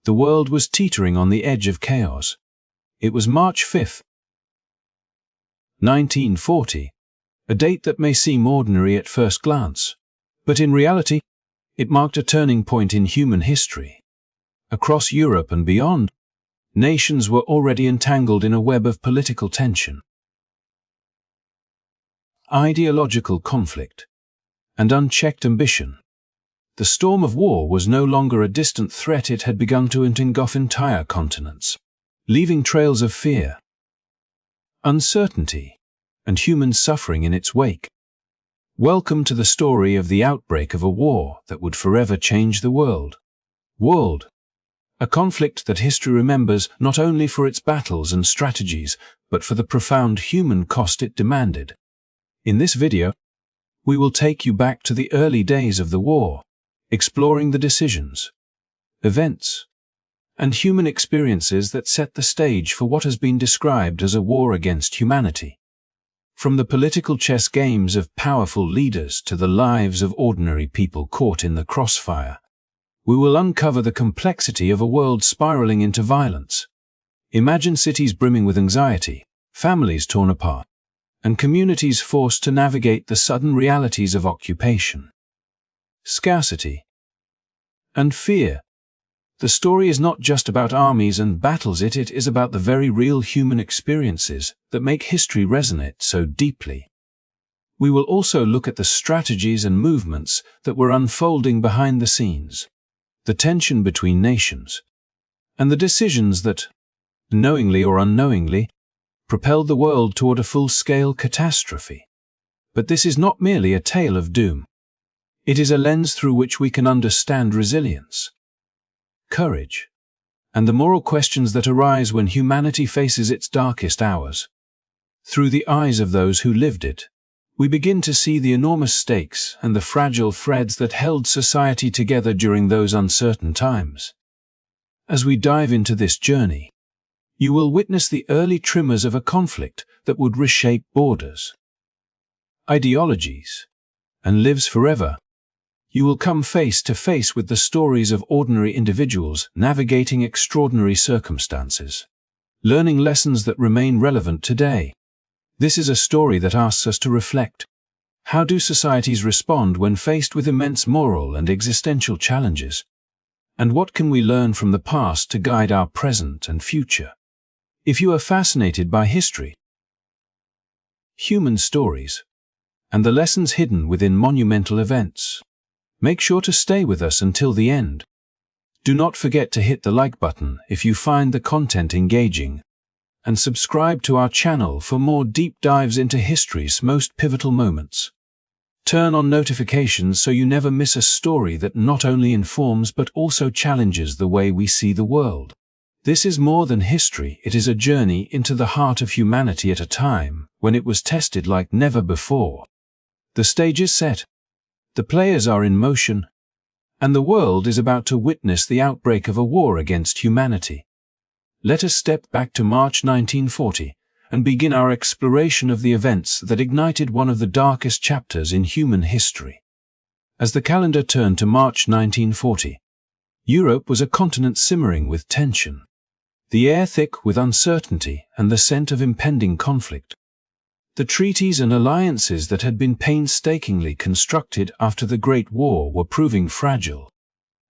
The world was teetering on the edge of chaos. It was March 5, 1940, a date that may seem ordinary at first glance, but in reality, it marked a turning point in human history. Across Europe and beyond, nations were already entangled in a web of political tension, ideological conflict, and unchecked ambition. The storm of war was no longer a distant threat. It had begun to engulf entire continents, leaving trails of fear, uncertainty, and human suffering in its wake. Welcome to the story of the outbreak of a war that would forever change the world. A conflict that history remembers not only for its battles and strategies, but for the profound human cost it demanded. In this video, we will take you back to the early days of the war, exploring the decisions, events, and human experiences that set the stage for what has been described as a war against humanity. From the political chess games of powerful leaders to the lives of ordinary people caught in the crossfire, we will uncover the complexity of a world spiraling into violence. Imagine cities brimming with anxiety, families torn apart, and communities forced to navigate the sudden realities of occupation, scarcity, and fear. The story is not just about armies and battles, it is about the very real human experiences that make history resonate so deeply. We will also look at the strategies and movements that were unfolding behind the scenes, the tension between nations, and the decisions that, knowingly or unknowingly, propelled the world toward a full-scale catastrophe. But this is not merely a tale of doom. It is a lens through which we can understand resilience, courage, and the moral questions that arise when humanity faces its darkest hours. Through the eyes of those who lived it, we begin to see the enormous stakes and the fragile threads that held society together during those uncertain times. As we dive into this journey, you will witness the early tremors of a conflict that would reshape borders, ideologies, and lives forever. You will come face to face with the stories of ordinary individuals navigating extraordinary circumstances, learning lessons that remain relevant today. This is a story that asks us to reflect. How do societies respond when faced with immense moral and existential challenges? And what can we learn from the past to guide our present and future? If you are fascinated by history, human stories, and the lessons hidden within monumental events, make sure to stay with us until the end. Do not forget to hit the like button if you find the content engaging, and subscribe to our channel for more deep dives into history's most pivotal moments. Turn on notifications so you never miss a story that not only informs but also challenges the way we see the world. This is more than history, it is a journey into the heart of humanity at a time when it was tested like never before. The stage is set. The players are in motion, and the world is about to witness the outbreak of a war against humanity. Let us step back to March 1940 and begin our exploration of the events that ignited one of the darkest chapters in human history. As the calendar turned to March 1940, Europe was a continent simmering with tension, the air thick with uncertainty and the scent of impending conflict. The treaties and alliances that had been painstakingly constructed after the Great War were proving fragile,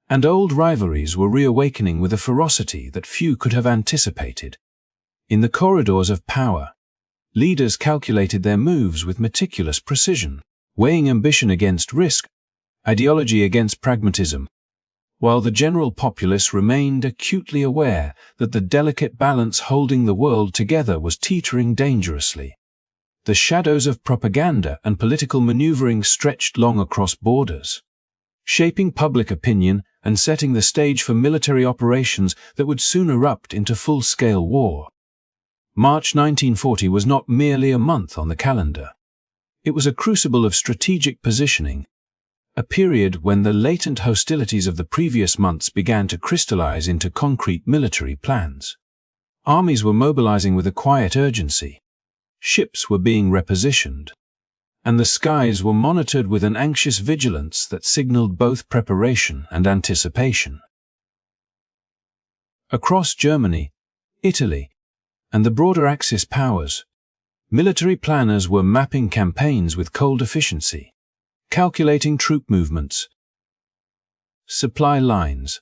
and old rivalries were reawakening with a ferocity that few could have anticipated. In the corridors of power, leaders calculated their moves with meticulous precision, weighing ambition against risk, ideology against pragmatism, while the general populace remained acutely aware that the delicate balance holding the world together was teetering dangerously. The shadows of propaganda and political maneuvering stretched long across borders, shaping public opinion and setting the stage for military operations that would soon erupt into full-scale war. March 1940 was not merely a month on the calendar. It was a crucible of strategic positioning, a period when the latent hostilities of the previous months began to crystallize into concrete military plans. Armies were mobilizing with a quiet urgency. Ships were being repositioned, and the skies were monitored with an anxious vigilance that signaled both preparation and anticipation. Across Germany, Italy, and the broader Axis powers, military planners were mapping campaigns with cold efficiency, calculating troop movements, supply lines,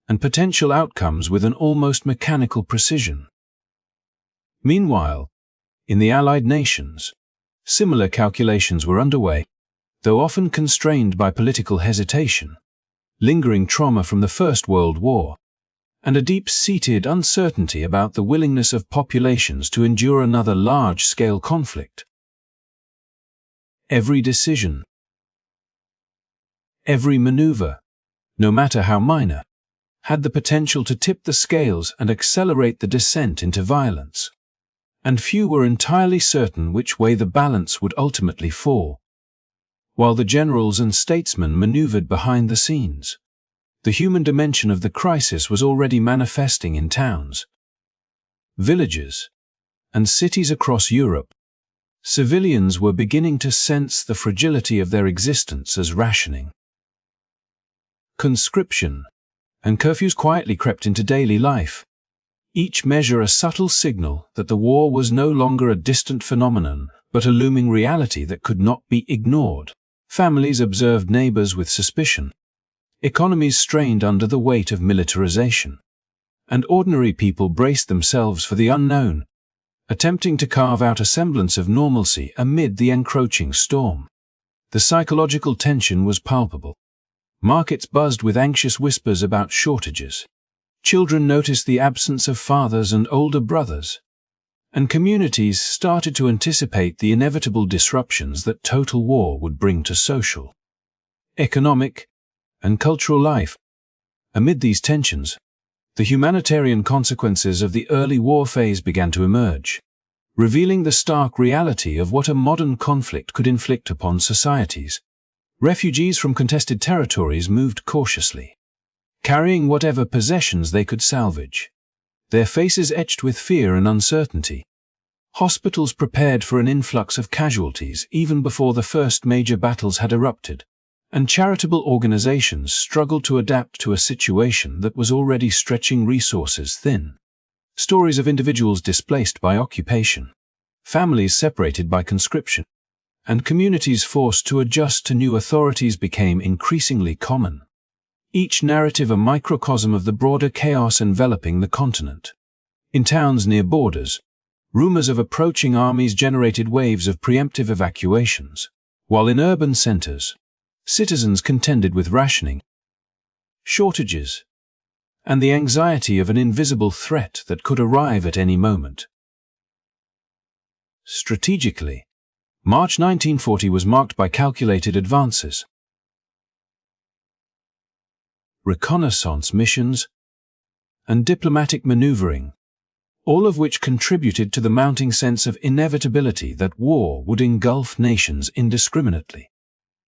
and potential outcomes with an almost mechanical precision. Meanwhile, in the Allied nations, similar calculations were underway, though often constrained by political hesitation, lingering trauma from the First World War, and a deep-seated uncertainty about the willingness of populations to endure another large-scale conflict. Every decision, every maneuver, no matter how minor, had the potential to tip the scales and accelerate the descent into violence. And few were entirely certain which way the balance would ultimately fall. While the generals and statesmen maneuvered behind the scenes, the human dimension of the crisis was already manifesting in towns, villages, and cities across Europe. Civilians were beginning to sense the fragility of their existence as rationing, conscription, and curfews quietly crept into daily life, each measure a subtle signal that the war was no longer a distant phenomenon, but a looming reality that could not be ignored. Families observed neighbors with suspicion. Economies strained under the weight of militarization. And ordinary people braced themselves for the unknown, attempting to carve out a semblance of normalcy amid the encroaching storm. The psychological tension was palpable. Markets buzzed with anxious whispers about shortages. Children noticed the absence of fathers and older brothers, and communities started to anticipate the inevitable disruptions that total war would bring to social, economic, and cultural life. Amid these tensions, the humanitarian consequences of the early war phase began to emerge, revealing the stark reality of what a modern conflict could inflict upon societies. Refugees from contested territories moved cautiously, carrying whatever possessions they could salvage, their faces etched with fear and uncertainty. Hospitals prepared for an influx of casualties even before the first major battles had erupted, and charitable organizations struggled to adapt to a situation that was already stretching resources thin. Stories of individuals displaced by occupation, families separated by conscription, and communities forced to adjust to new authorities became increasingly common, each narrative a microcosm of the broader chaos enveloping the continent. In towns near borders, rumors of approaching armies generated waves of preemptive evacuations, while in urban centers, citizens contended with rationing, shortages, and the anxiety of an invisible threat that could arrive at any moment. Strategically, March 1940 was marked by calculated advances, reconnaissance missions, and diplomatic maneuvering, all of which contributed to the mounting sense of inevitability that war would engulf nations indiscriminately.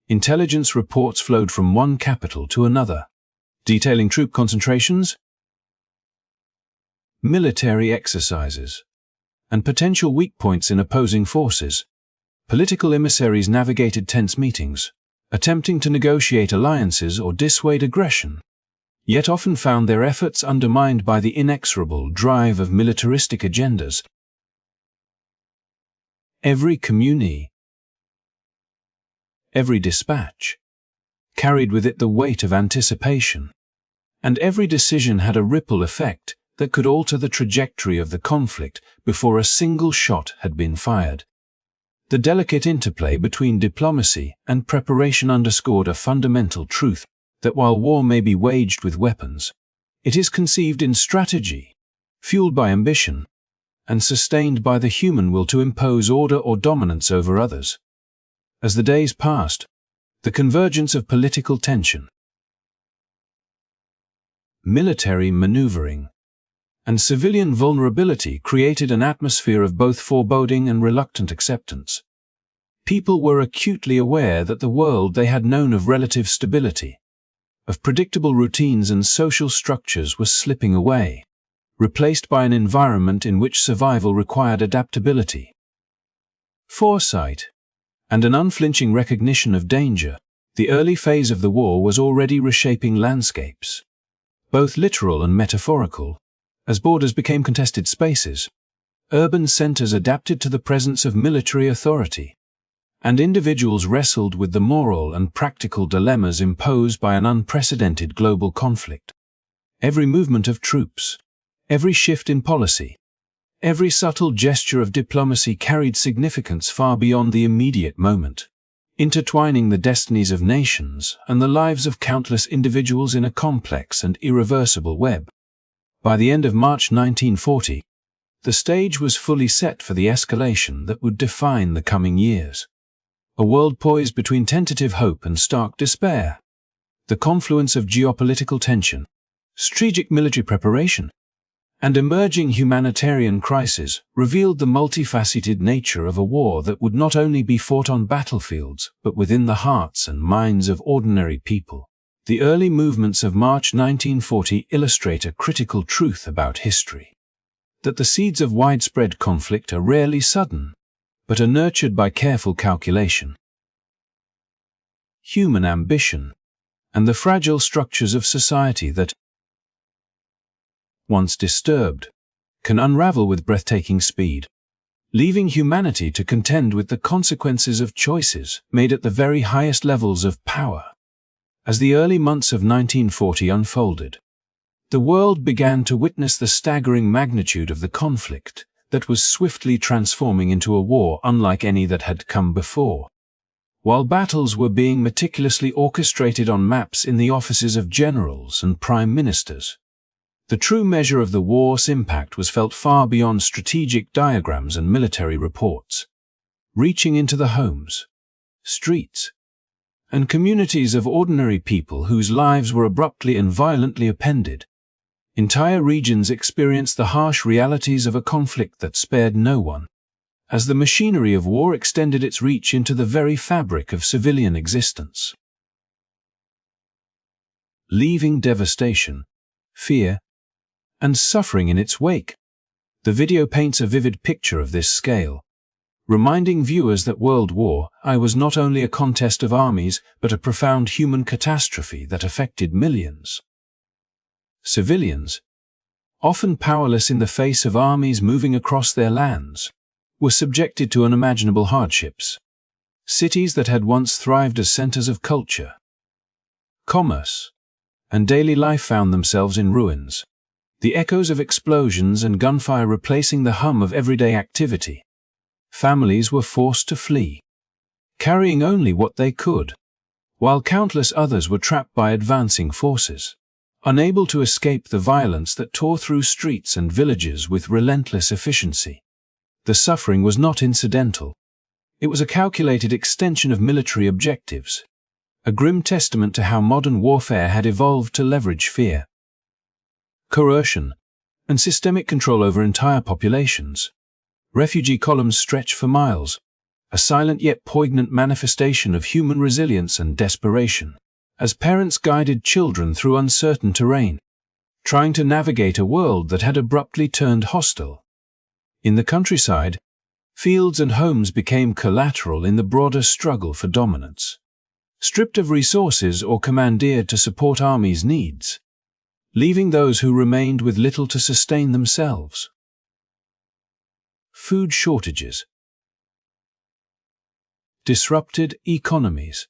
Intelligence reports flowed from one capital to another, detailing troop concentrations, military exercises, and potential weak points in opposing forces. Political emissaries navigated tense meetings, attempting to negotiate alliances or dissuade aggression, yet often found their efforts undermined by the inexorable drive of militaristic agendas. Every commune, every dispatch, carried with it the weight of anticipation, and every decision had a ripple effect that could alter the trajectory of the conflict before a single shot had been fired. The delicate interplay between diplomacy and preparation underscored a fundamental truth, that while war may be waged with weapons, it is conceived in strategy, fueled by ambition, and sustained by the human will to impose order or dominance over others. As the days passed, the convergence of political tension, military maneuvering, and civilian vulnerability created an atmosphere of both foreboding and reluctant acceptance. People were acutely aware that the world they had known of relative stability, of predictable routines and social structures was slipping away, replaced by an environment in which survival required adaptability, foresight, and an unflinching recognition of danger. The early phase of the war was already reshaping landscapes, both literal and metaphorical, As borders became contested spaces, urban centers adapted to the presence of military authority, and individuals wrestled with the moral and practical dilemmas imposed by an unprecedented global conflict. Every movement of troops, every shift in policy, every subtle gesture of diplomacy carried significance far beyond the immediate moment, intertwining the destinies of nations and the lives of countless individuals in a complex and irreversible web. By the end of March 1940, the stage was fully set for the escalation that would define the coming years. A world poised between tentative hope and stark despair. The confluence of geopolitical tension, strategic military preparation, and emerging humanitarian crises revealed the multifaceted nature of a war that would not only be fought on battlefields but within the hearts and minds of ordinary people. The early movements of March 1940 illustrate a critical truth about history: that the seeds of widespread conflict are rarely sudden, but are nurtured by careful calculation. Human ambition, and the fragile structures of society that, once disturbed, can unravel with breathtaking speed, leaving humanity to contend with the consequences of choices made at the very highest levels of power. As the early months of 1940 unfolded, the world began to witness the staggering magnitude of the conflict that was swiftly transforming into a war unlike any that had come before. While battles were being meticulously orchestrated on maps in the offices of generals and prime ministers, the true measure of the war's impact was felt far beyond strategic diagrams and military reports, reaching into the homes, streets, and communities of ordinary people whose lives were abruptly and violently upended. Entire regions experienced the harsh realities of a conflict that spared no one, as the machinery of war extended its reach into the very fabric of civilian existence, leaving devastation, fear, and suffering in its wake. The video paints a vivid picture of this scale, reminding viewers that World War I was not only a contest of armies but a profound human catastrophe that affected millions. Civilians, often powerless in the face of armies moving across their lands, were subjected to unimaginable hardships. Cities that had once thrived as centers of culture, commerce, and daily life found themselves in ruins, the echoes of explosions and gunfire replacing the hum of everyday activity. Families were forced to flee, carrying only what they could, while countless others were trapped by advancing forces, unable to escape the violence that tore through streets and villages with relentless efficiency. The suffering was not incidental. It was a calculated extension of military objectives, a grim testament to how modern warfare had evolved to leverage fear, coercion, and systemic control over entire populations. Refugee columns stretch for miles, a silent yet poignant manifestation of human resilience and desperation, as parents guided children through uncertain terrain, trying to navigate a world that had abruptly turned hostile. In the countryside, fields and homes became collateral in the broader struggle for dominance, stripped of resources or commandeered to support armies' needs, leaving those who remained with little to sustain themselves. Food shortages, disrupted economies,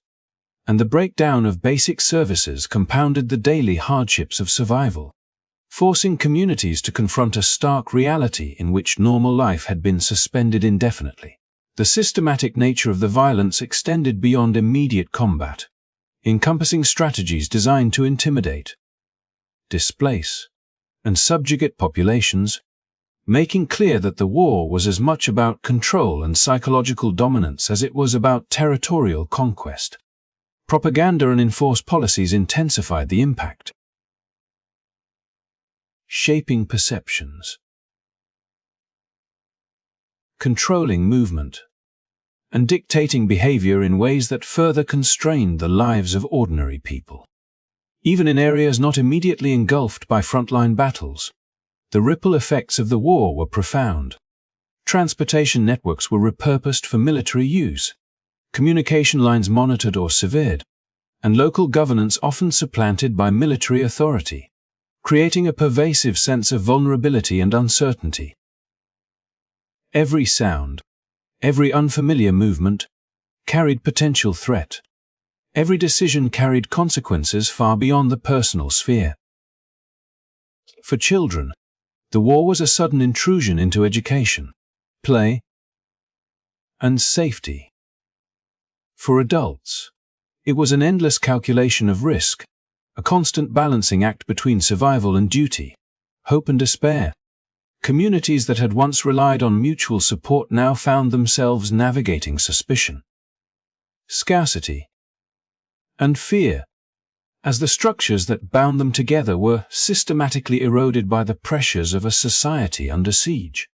and the breakdown of basic services compounded the daily hardships of survival, forcing communities to confront a stark reality in which normal life had been suspended indefinitely. The systematic nature of the violence extended beyond immediate combat, encompassing strategies designed to intimidate, displace, and subjugate populations, making clear that the war was as much about control and psychological dominance as it was about territorial conquest. Propaganda and enforced policies intensified the impact, shaping perceptions, controlling movement, and dictating behavior in ways that further constrained the lives of ordinary people. Even in areas not immediately engulfed by frontline battles, the ripple effects of the war were profound. Transportation networks were repurposed for military use, communication lines monitored or severed, and local governance often supplanted by military authority. creating a pervasive sense of vulnerability and uncertainty. Every sound, every unfamiliar movement, carried potential threat. Every decision carried consequences far beyond the personal sphere. For children, the war was a sudden intrusion into education, play, and safety. For adults, it was an endless calculation of risk, a constant balancing act between survival and duty, hope and despair. Communities that had once relied on mutual support now found themselves navigating suspicion, scarcity, and fear, as the structures that bound them together were systematically eroded by the pressures of a society under siege.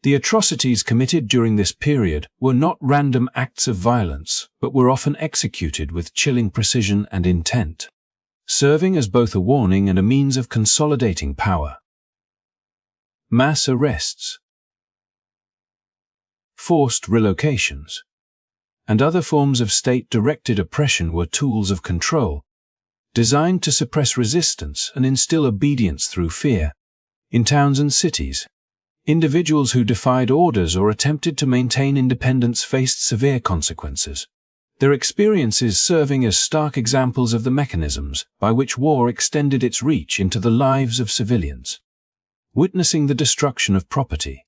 The atrocities committed during this period were not random acts of violence, but were often executed with chilling precision and intent, serving as both a warning and a means of consolidating power. Mass arrests, forced relocations, and other forms of state-directed oppression were tools of control, designed to suppress resistance and instill obedience through fear. In towns and cities, individuals who defied orders or attempted to maintain independence faced severe consequences, their experiences serving as stark examples of the mechanisms by which war extended its reach into the lives of civilians. Witnessing the destruction of property,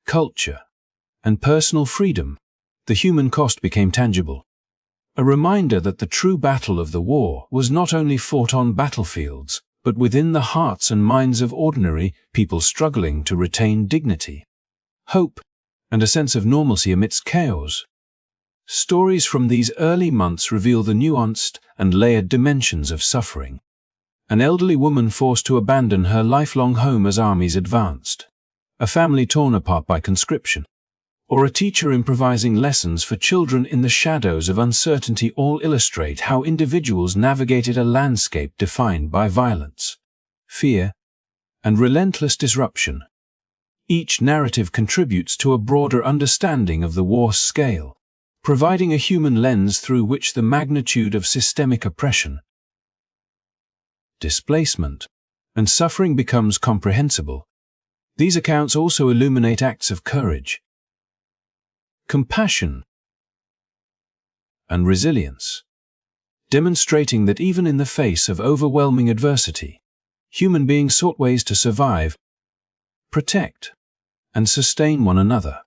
culture, and personal freedom, the human cost became tangible. A reminder that the true battle of the war was not only fought on battlefields, but within the hearts and minds of ordinary people struggling to retain dignity, hope, and a sense of normalcy amidst chaos. Stories from these early months reveal the nuanced and layered dimensions of suffering. An elderly woman forced to abandon her lifelong home as armies advanced, a family torn apart by conscription, or a teacher improvising lessons for children in the shadows of uncertainty all illustrate how individuals navigated a landscape defined by violence, fear, and relentless disruption. Each narrative contributes to a broader understanding of the war's scale, providing a human lens through which the magnitude of systemic oppression, displacement, and suffering becomes comprehensible. These accounts also illuminate acts of courage, compassion, and resilience, demonstrating that even in the face of overwhelming adversity, human beings sought ways to survive, protect, and sustain one another.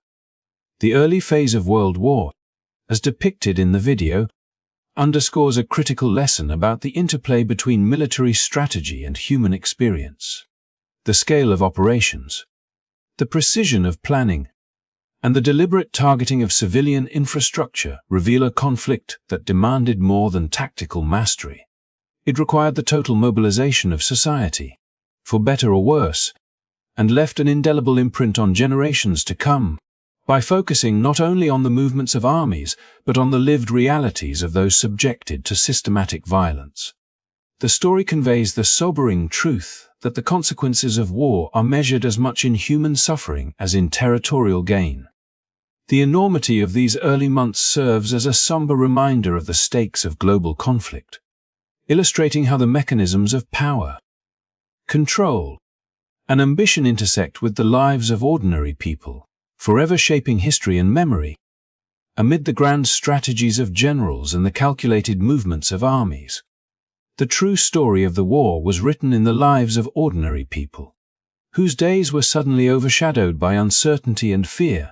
The early phase of World War, as depicted in the video, underscores a critical lesson about the interplay between military strategy and human experience. The scale of operations, the precision of planning, and the deliberate targeting of civilian infrastructure reveal a conflict that demanded more than tactical mastery. It required the total mobilization of society, for better or worse, and left an indelible imprint on generations to come, by focusing not only on the movements of armies, but on the lived realities of those subjected to systematic violence. The story conveys the sobering truth that the consequences of war are measured as much in human suffering as in territorial gain. The enormity of these early months serves as a somber reminder of the stakes of global conflict, illustrating how the mechanisms of power, control, and ambition intersect with the lives of ordinary people, forever shaping history and memory. Amid the grand strategies of generals and the calculated movements of armies, the true story of the war was written in the lives of ordinary people, whose days were suddenly overshadowed by uncertainty and fear.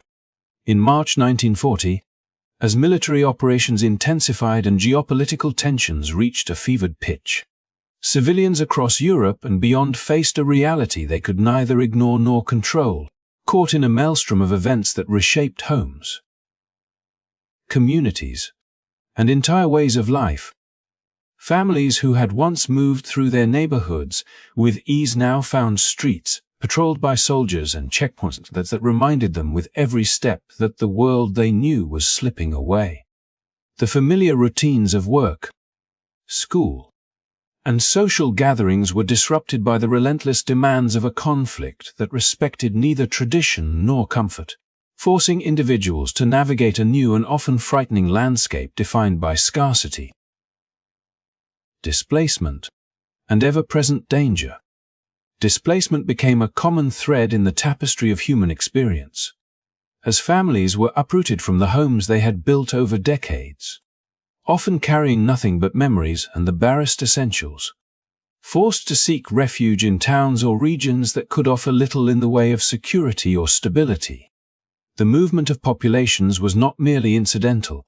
In March 1940, as military operations intensified and geopolitical tensions reached a fevered pitch, civilians across Europe and beyond faced a reality they could neither ignore nor control, caught in a maelstrom of events that reshaped homes, communities, and entire ways of life. Families who had once moved through their neighborhoods with ease now found streets patrolled by soldiers and checkpoints that reminded them with every step that the world they knew was slipping away. The familiar routines of work, school, and social gatherings were disrupted by the relentless demands of a conflict that respected neither tradition nor comfort, forcing individuals to navigate a new and often frightening landscape defined by scarcity, displacement, and ever-present danger. Displacement became a common thread in the tapestry of human experience, as families were uprooted from the homes they had built over decades, often carrying nothing but memories and the barest essentials, forced to seek refuge in towns or regions that could offer little in the way of security or stability. The movement of populations was not merely incidental.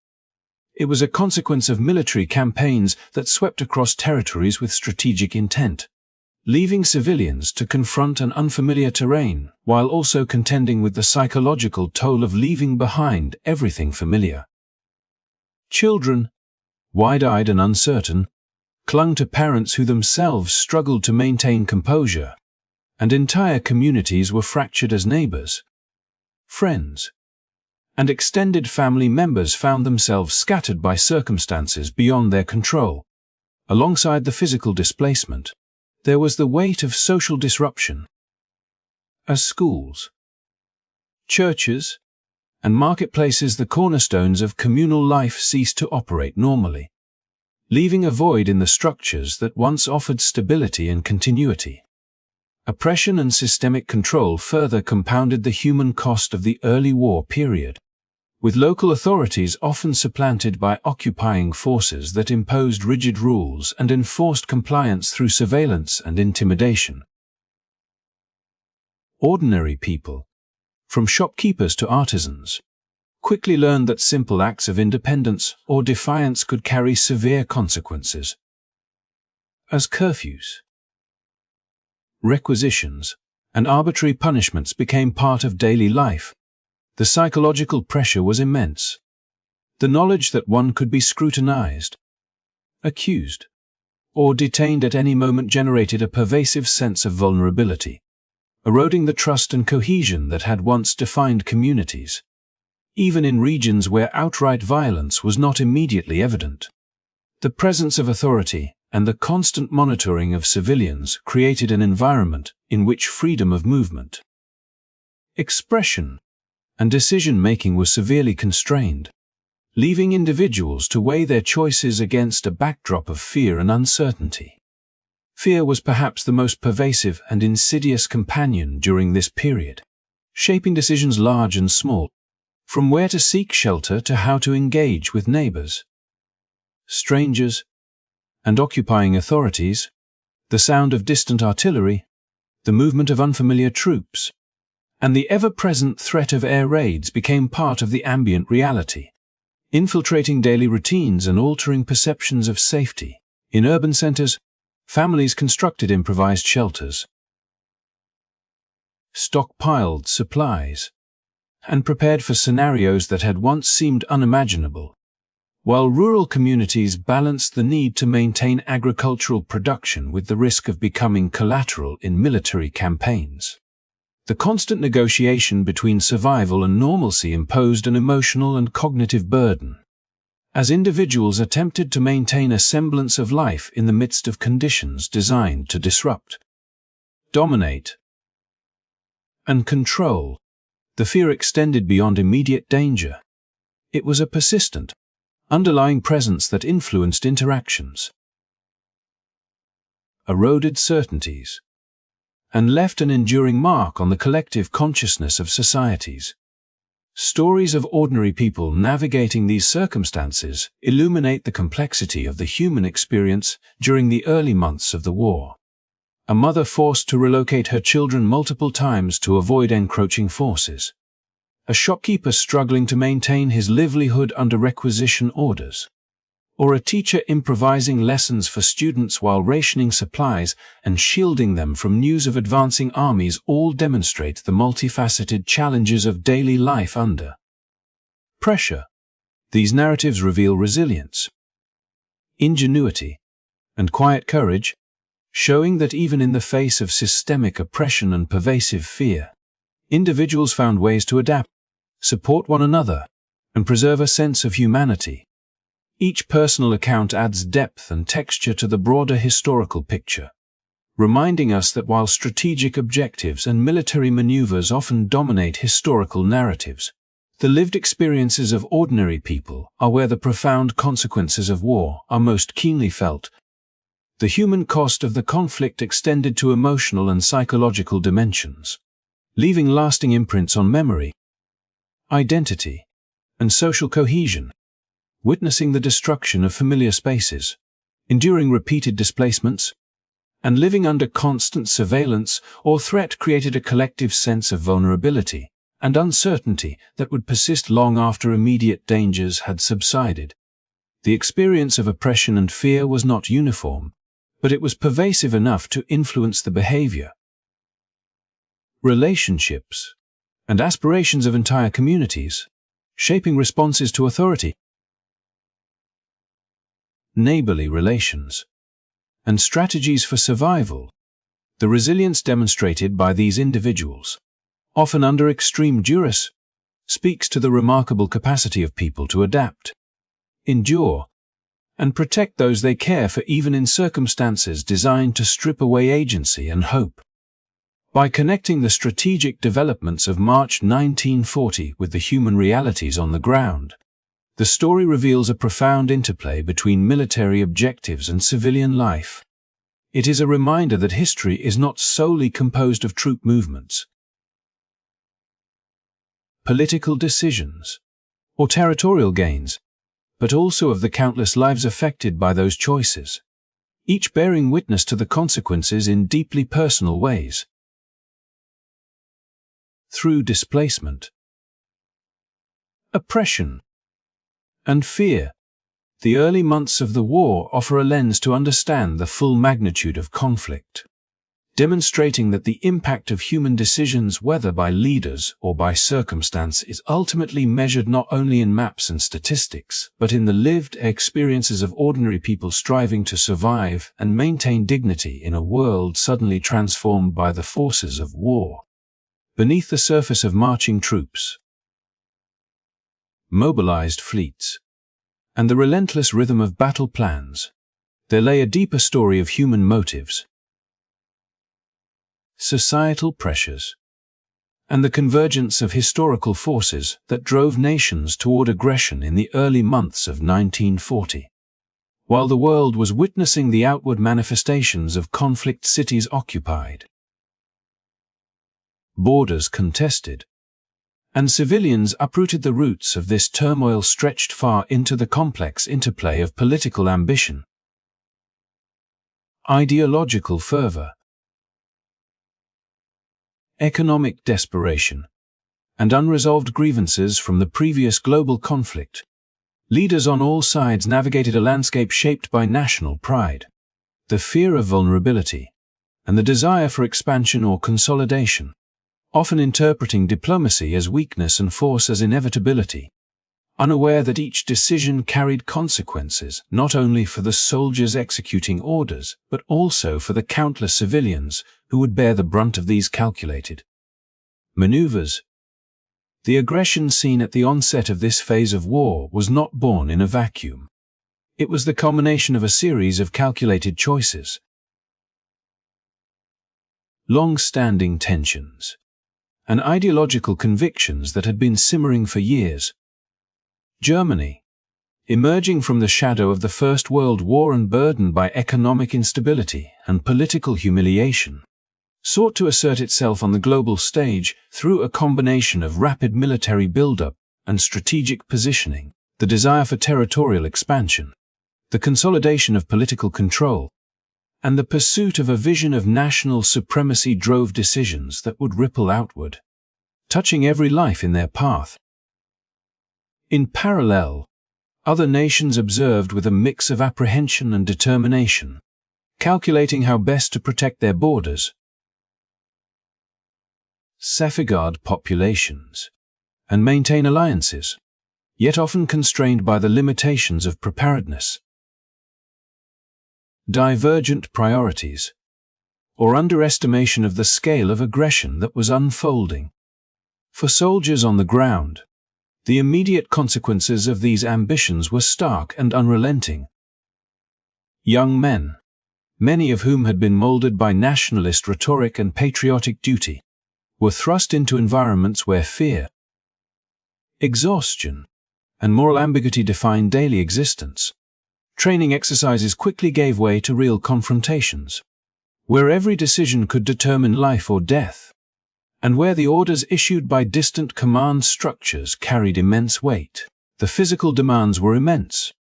It was a consequence of military campaigns that swept across territories with strategic intent, leaving civilians to confront an unfamiliar terrain while also contending with the psychological toll of leaving behind everything familiar. Children, wide-eyed and uncertain, clung to parents who themselves struggled to maintain composure, and entire communities were fractured as neighbors, friends, and extended family members found themselves scattered by circumstances beyond their control. Alongside the physical displacement, there was the weight of social disruption. As schools, churches, and marketplaces, the cornerstones of communal life, ceased to operate normally, leaving a void in the structures that once offered stability and continuity. Oppression and systemic control further compounded the human cost of the early war period, with local authorities often supplanted by occupying forces that imposed rigid rules and enforced compliance through surveillance and intimidation. Ordinary people, from shopkeepers to artisans, quickly learned that simple acts of independence or defiance could carry severe consequences. As curfews, requisitions, and arbitrary punishments became part of daily life, the psychological pressure was immense. The knowledge that one could be scrutinized, accused, or detained at any moment generated a pervasive sense of vulnerability, eroding the trust and cohesion that had once defined communities. Even in regions where outright violence was not immediately evident, the presence of authority and the constant monitoring of civilians created an environment in which freedom of movement, expression, and decision-making was severely constrained, leaving individuals to weigh their choices against a backdrop of fear and uncertainty. Fear was perhaps the most pervasive and insidious companion during this period, shaping decisions large and small, from where to seek shelter to how to engage with neighbors, strangers, and occupying authorities. The sound of distant artillery, the movement of unfamiliar troops, and the ever-present threat of air raids became part of the ambient reality, infiltrating daily routines and altering perceptions of safety. In urban centers, families constructed improvised shelters, stockpiled supplies, and prepared for scenarios that had once seemed unimaginable, while rural communities balanced the need to maintain agricultural production with the risk of becoming collateral in military campaigns. The constant negotiation between survival and normalcy imposed an emotional and cognitive burden, as individuals attempted to maintain a semblance of life in the midst of conditions designed to disrupt, dominate, and control. The fear extended beyond immediate danger. It was a persistent, underlying presence that influenced interactions, eroded certainties, and left an enduring mark on the collective consciousness of societies. Stories of ordinary people navigating these circumstances illuminate the complexity of the human experience during the early months of the war. A mother forced to relocate her children multiple times to avoid encroaching forces. A shopkeeper struggling to maintain his livelihood under requisition orders. Or a teacher improvising lessons for students while rationing supplies and shielding them from news of advancing armies all demonstrate the multifaceted challenges of daily life under pressure. These narratives reveal resilience, ingenuity, and quiet courage, showing that even in the face of systemic oppression and pervasive fear, individuals found ways to adapt, support one another, and preserve a sense of humanity. Each personal account adds depth and texture to the broader historical picture, reminding us that while strategic objectives and military maneuvers often dominate historical narratives, the lived experiences of ordinary people are where the profound consequences of war are most keenly felt. The human cost of the conflict extended to emotional and psychological dimensions, leaving lasting imprints on memory, identity, and social cohesion. Witnessing the destruction of familiar spaces, enduring repeated displacements, and living under constant surveillance or threat created a collective sense of vulnerability and uncertainty that would persist long after immediate dangers had subsided. The experience of oppression and fear was not uniform, but it was pervasive enough to influence the behavior, relationships, and aspirations of entire communities, shaping responses to authority, neighborly relations, and strategies for survival. The resilience demonstrated by these individuals, often under extreme duress, speaks to the remarkable capacity of people to adapt, endure, and protect those they care for even in circumstances designed to strip away agency and hope. By connecting the strategic developments of March 1940 with the human realities on the ground, the story reveals a profound interplay between military objectives and civilian life. It is a reminder that history is not solely composed of troop movements, political decisions, or territorial gains, but also of the countless lives affected by those choices, each bearing witness to the consequences in deeply personal ways. Through displacement, oppression, and fear, the early months of the war offer a lens to understand the full magnitude of conflict, demonstrating that the impact of human decisions, whether by leaders or by circumstance, is ultimately measured not only in maps and statistics, but in the lived experiences of ordinary people striving to survive and maintain dignity in a world suddenly transformed by the forces of war. Beneath the surface of marching troops, mobilized fleets, and the relentless rhythm of battle plans, there lay a deeper story of human motives, societal pressures, and the convergence of historical forces that drove nations toward aggression in the early months of 1940. While the world was witnessing the outward manifestations of conflict, cities occupied, borders contested, and civilians uprooted, the roots of this turmoil stretched far into the complex interplay of political ambition, ideological fervor, economic desperation, and unresolved grievances from the previous global conflict. Leaders on all sides navigated a landscape shaped by national pride, the fear of vulnerability, and the desire for expansion or consolidation, often interpreting diplomacy as weakness and force as inevitability, unaware that each decision carried consequences not only for the soldiers executing orders, but also for the countless civilians who would bear the brunt of these calculated maneuvers. The aggression seen at the onset of this phase of war was not born in a vacuum. It was the culmination of a series of calculated choices, long-standing tensions, and ideological convictions that had been simmering for years. Germany, emerging from the shadow of the First World War and burdened by economic instability and political humiliation, sought to assert itself on the global stage through a combination of rapid military buildup and strategic positioning. The desire for territorial expansion, the consolidation of political control, and the pursuit of a vision of national supremacy drove decisions that would ripple outward, touching every life in their path. In parallel, other nations observed with a mix of apprehension and determination, calculating how best to protect their borders, safeguard populations, and maintain alliances, yet often constrained by the limitations of preparedness. Divergent priorities, or underestimation of the scale of aggression that was unfolding. For soldiers on the ground, the immediate consequences of these ambitions were stark and unrelenting. Young men, many of whom had been molded by nationalist rhetoric and patriotic duty, were thrust into environments where fear, exhaustion, and moral ambiguity defined daily existence, training exercises quickly gave way to real confrontations, where every decision could determine life or death, and where the orders issued by distant command structures carried immense weight. The physical demands were immense.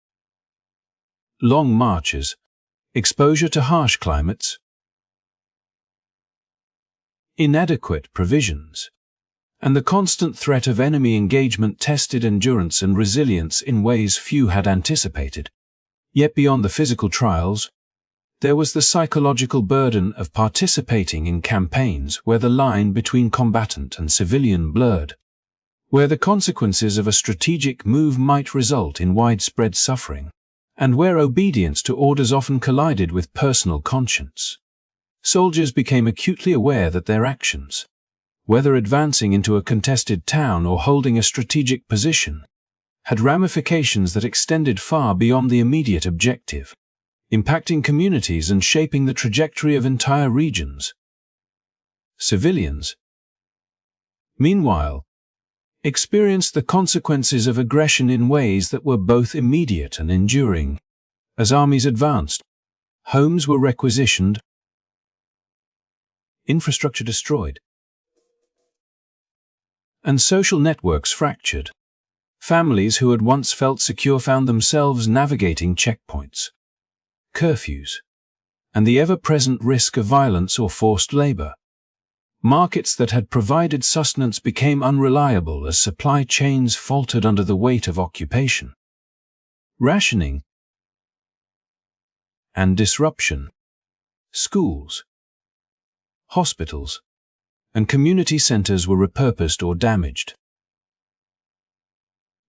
Long marches, exposure to harsh climates, inadequate provisions, and the constant threat of enemy engagement tested endurance and resilience in ways few had anticipated. Yet beyond the physical trials, there was the psychological burden of participating in campaigns where the line between combatant and civilian blurred, where the consequences of a strategic move might result in widespread suffering, and where obedience to orders often collided with personal conscience. Soldiers became acutely aware that their actions, whether advancing into a contested town or holding a strategic position, had ramifications that extended far beyond the immediate objective, impacting communities and shaping the trajectory of entire regions. Civilians, meanwhile, experienced the consequences of aggression in ways that were both immediate and enduring. As armies advanced, homes were requisitioned, infrastructure destroyed, and social networks fractured. Families who had once felt secure found themselves navigating checkpoints, curfews, and the ever-present risk of violence or forced labor. Markets that had provided sustenance became unreliable as supply chains faltered under the weight of occupation, rationing, and disruption. Schools, hospitals, and community centers were repurposed or damaged,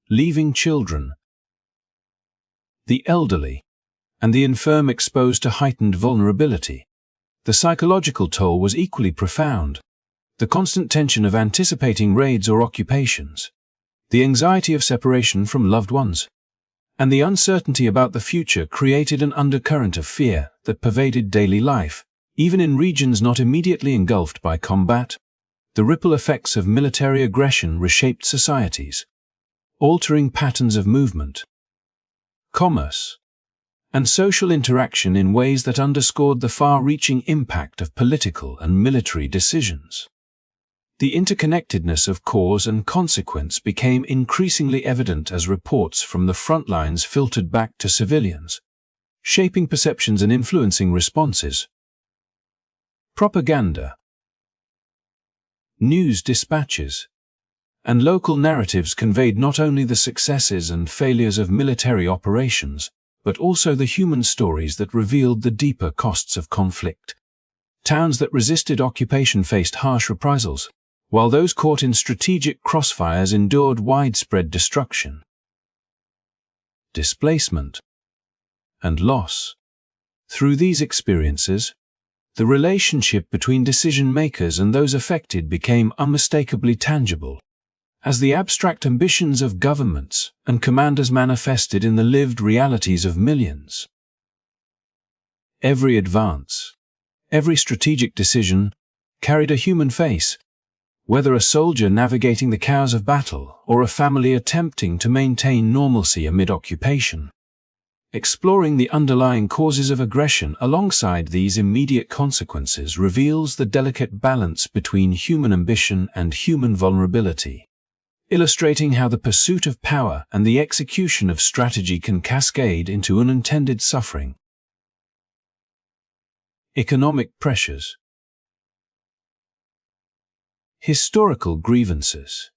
leaving children, the elderly, and the infirm exposed to heightened vulnerability. The psychological toll was equally profound. The constant tension of anticipating raids or occupations, the anxiety of separation from loved ones, and the uncertainty about the future created an undercurrent of fear that pervaded daily life. Even in regions not immediately engulfed by combat, the ripple effects of military aggression reshaped societies, altering patterns of movement, commerce, and social interaction in ways that underscored the far-reaching impact of political and military decisions. The interconnectedness of cause and consequence became increasingly evident as reports from the front lines filtered back to civilians, shaping perceptions and influencing responses. Propaganda, news dispatches, and local narratives conveyed not only the successes and failures of military operations, but also the human stories that revealed the deeper costs of conflict. Towns that resisted occupation faced harsh reprisals, while those caught in strategic crossfires endured widespread destruction, displacement, and loss. Through these experiences, the relationship between decision-makers and those affected became unmistakably tangible, as the abstract ambitions of governments and commanders manifested in the lived realities of millions. Every advance, every strategic decision, carried a human face, whether a soldier navigating the chaos of battle or a family attempting to maintain normalcy amid occupation. Exploring the underlying causes of aggression alongside these immediate consequences reveals the delicate balance between human ambition and human vulnerability, illustrating how the pursuit of power and the execution of strategy can cascade into unintended suffering. Economic pressures, historical grievances,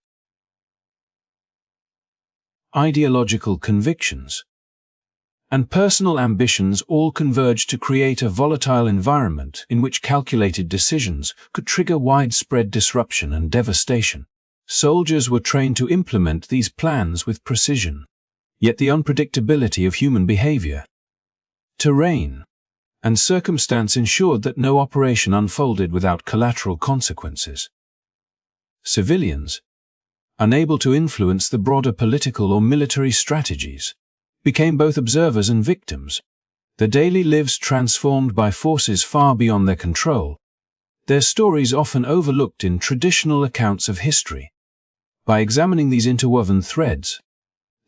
ideological convictions, and personal ambitions all converged to create a volatile environment in which calculated decisions could trigger widespread disruption and devastation. Soldiers were trained to implement these plans with precision, yet the unpredictability of human behavior, terrain, and circumstance ensured that no operation unfolded without collateral consequences. Civilians, unable to influence the broader political or military strategies, became both observers and victims, their daily lives transformed by forces far beyond their control, their stories often overlooked in traditional accounts of history. By examining these interwoven threads,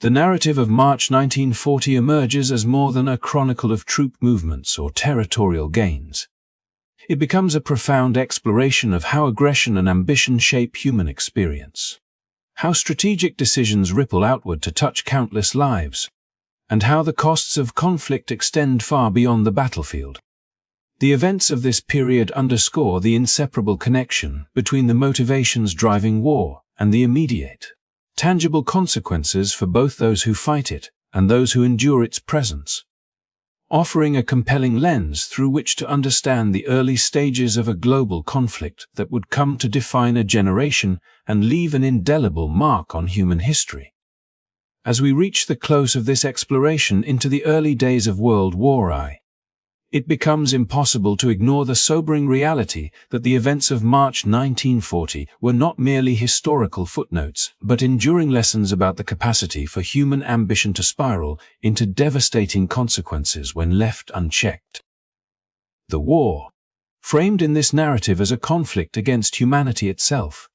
The narrative of March 1940 emerges as more than a chronicle of troop movements or territorial gains. It becomes a profound exploration of how aggression and ambition shape human experience, how strategic decisions ripple outward to touch countless lives, and how the costs of conflict extend far beyond the battlefield. The events of this period underscore the inseparable connection between the motivations driving war and the immediate, tangible consequences for both those who fight it and those who endure its presence, offering a compelling lens through which to understand the early stages of a global conflict that would come to define a generation and leave an indelible mark on human history. As we reach the close of this exploration into the early days of World War I, it becomes impossible to ignore the sobering reality that the events of March 1940 were not merely historical footnotes, but enduring lessons about the capacity for human ambition to spiral into devastating consequences when left unchecked. The war, framed in this narrative as a conflict against humanity itself,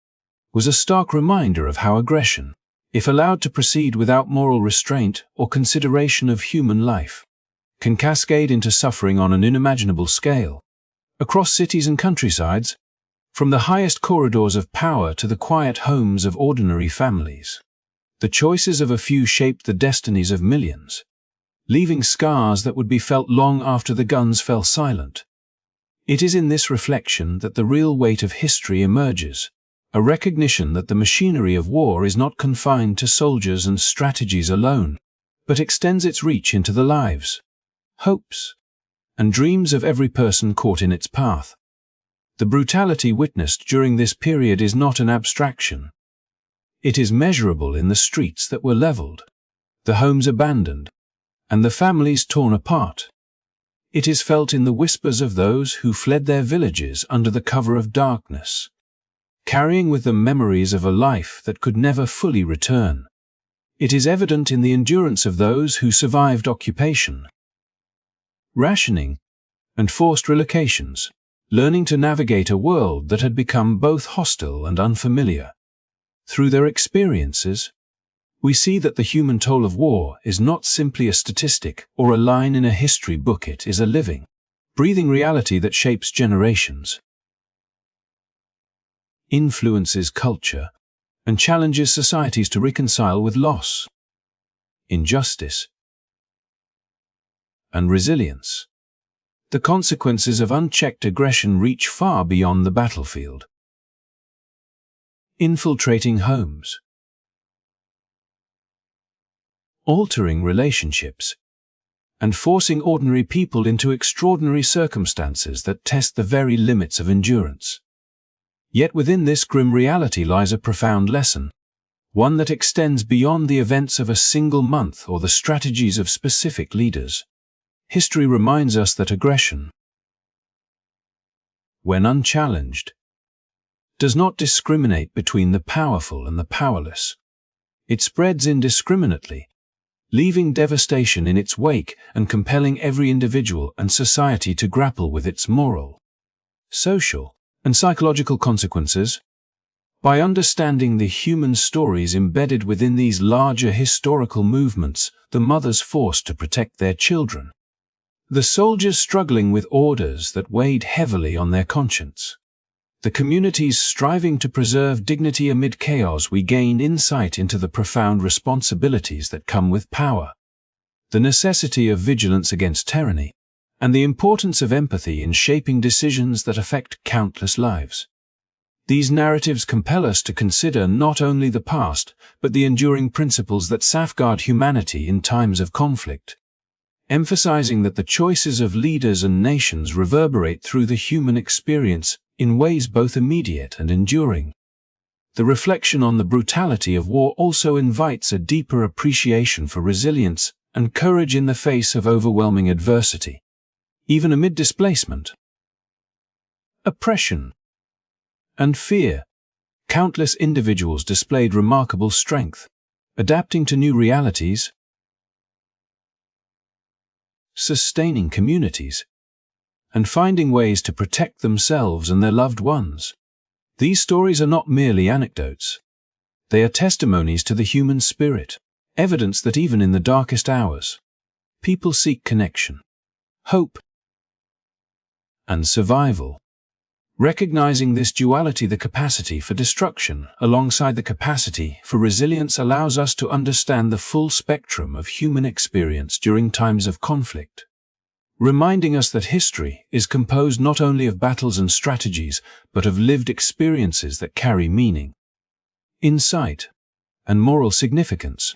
was a stark reminder of how aggression, if allowed to proceed without moral restraint or consideration of human life, can cascade into suffering on an unimaginable scale. Across cities and countrysides, from the highest corridors of power to the quiet homes of ordinary families, the choices of a few shaped the destinies of millions, leaving scars that would be felt long after the guns fell silent. It is in this reflection that the real weight of history emerges, a recognition that the machinery of war is not confined to soldiers and strategies alone, but extends its reach into the lives, hopes, and dreams of every person caught in its path. The brutality witnessed during this period is not an abstraction. It is measurable in the streets that were leveled, the homes abandoned, and the families torn apart. It is felt in the whispers of those who fled their villages under the cover of darkness, carrying with them memories of a life that could never fully return. It is evident in the endurance of those who survived occupation, rationing, and forced relocations, learning to navigate a world that had become both hostile and unfamiliar. Through their experiences, we see that the human toll of war is not simply a statistic or a line in a history book. It is a living, breathing reality that shapes generations, influences culture, and challenges societies to reconcile with loss, injustice, and resilience. The consequences of unchecked aggression reach far beyond the battlefield, infiltrating homes, altering relationships, and forcing ordinary people into extraordinary circumstances that test the very limits of endurance. Yet within this grim reality lies a profound lesson, one that extends beyond the events of a single month or the strategies of specific leaders. History reminds us that aggression, when unchallenged, does not discriminate between the powerful and the powerless. It spreads indiscriminately, leaving devastation in its wake and compelling every individual and society to grapple with its moral, social, and psychological consequences. By understanding the human stories embedded within these larger historical movements, the mothers forced to protect their children, the soldiers struggling with orders that weighed heavily on their conscience, the communities striving to preserve dignity amid chaos, we gain insight into the profound responsibilities that come with power, the necessity of vigilance against tyranny, and the importance of empathy in shaping decisions that affect countless lives. These narratives compel us to consider not only the past, but the enduring principles that safeguard humanity in times of conflict, emphasizing that the choices of leaders and nations reverberate through the human experience in ways both immediate and enduring. The reflection on the brutality of war also invites a deeper appreciation for resilience and courage in the face of overwhelming adversity. Even amid displacement, oppression, and fear, countless individuals displayed remarkable strength, adapting to new realities, sustaining communities, and finding ways to protect themselves and their loved ones. These stories are not merely anecdotes. They are testimonies to the human spirit, evidence that even in the darkest hours, people seek connection, hope, and survival. Recognizing this duality, the capacity for destruction alongside the capacity for resilience, allows us to understand the full spectrum of human experience during times of conflict, reminding us that history is composed not only of battles and strategies, but of lived experiences that carry meaning, insight, and moral significance.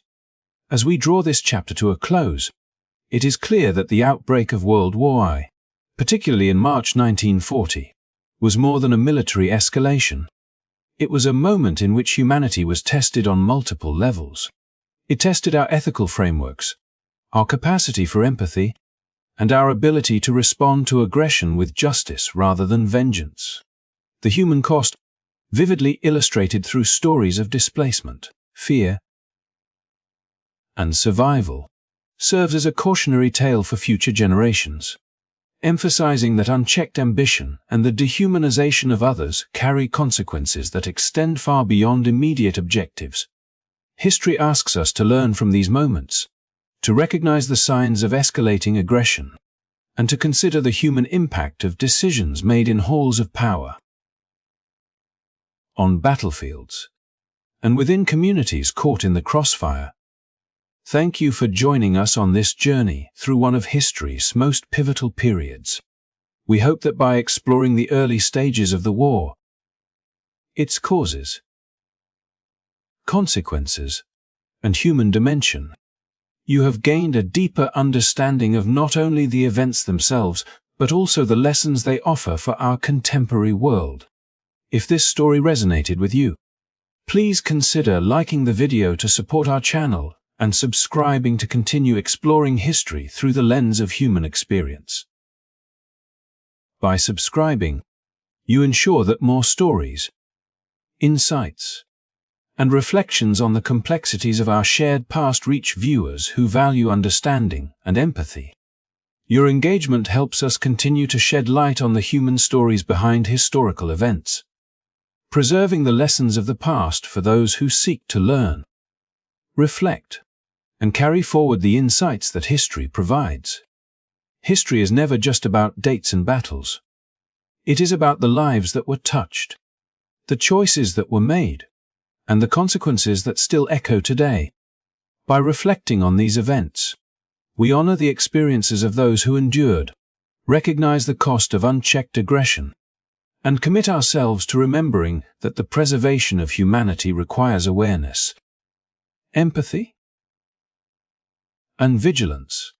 As we draw this chapter to a close, it is clear that the outbreak of World War I, particularly in March 1940, was more than a military escalation. It was a moment in which humanity was tested on multiple levels. It tested our ethical frameworks, our capacity for empathy, and our ability to respond to aggression with justice rather than vengeance. The human cost, vividly illustrated through stories of displacement, fear, and survival, serves as a cautionary tale for future generations, emphasizing that unchecked ambition and the dehumanization of others carry consequences that extend far beyond immediate objectives. History asks us to learn from these moments, to recognize the signs of escalating aggression, and to consider the human impact of decisions made in halls of power, on battlefields, and within communities caught in the crossfire. Thank you for joining us on this journey through one of history's most pivotal periods. We hope that by exploring the early stages of the war, its causes, consequences, and human dimension, you have gained a deeper understanding of not only the events themselves, but also the lessons they offer for our contemporary world. If this story resonated with you, please consider liking the video to support our channel and subscribing to continue exploring history through the lens of human experience. By subscribing, you ensure that more stories, insights, and reflections on the complexities of our shared past reach viewers who value understanding and empathy. Your engagement helps us continue to shed light on the human stories behind historical events, preserving the lessons of the past for those who seek to learn, reflect, and carry forward the insights that history provides. History is never just about dates and battles. It is about the lives that were touched, the choices that were made, and the consequences that still echo today. By reflecting on these events, we honor the experiences of those who endured, recognize the cost of unchecked aggression, and commit ourselves to remembering that the preservation of humanity requires awareness, empathy, and vigilance.